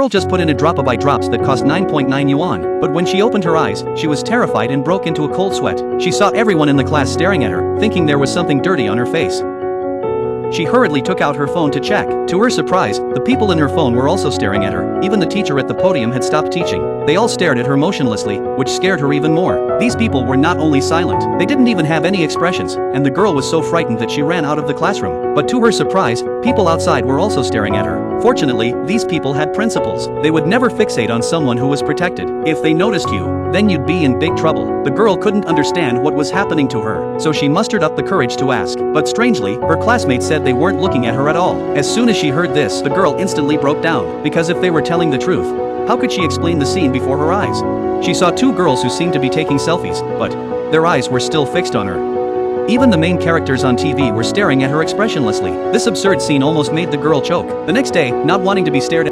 girl just put in a drop of eye drops that cost 9.9 yuan, but when she opened her eyes, she was terrified and broke into a cold sweat. She saw everyone in the class staring at her, thinking there was something dirty on her face. She hurriedly took out her phone to check. To her surprise, the people in her phone were also staring at her. Even the teacher at the podium had stopped teaching. They all stared at her motionlessly, which scared her even more. These people were not only silent, they didn't even have any expressions, and the girl was so frightened that she ran out of the classroom. But to her surprise, people outside were also staring at her. Fortunately, these people had principles. They would never fixate on someone who was protected. If they noticed you, then you'd be in big trouble. The girl couldn't understand what was happening to her, so she mustered up the courage to ask. But strangely, her classmates said they weren't looking at her at all. As soon as she heard this, the girl instantly broke down, because if they were telling the truth, how could she explain the scene before her eyes? She saw two girls who seemed to be taking selfies, but their eyes were still fixed on her. Even the main characters on TV were staring at her expressionlessly. This absurd scene almost made the girl choke. The next day, not wanting to be stared at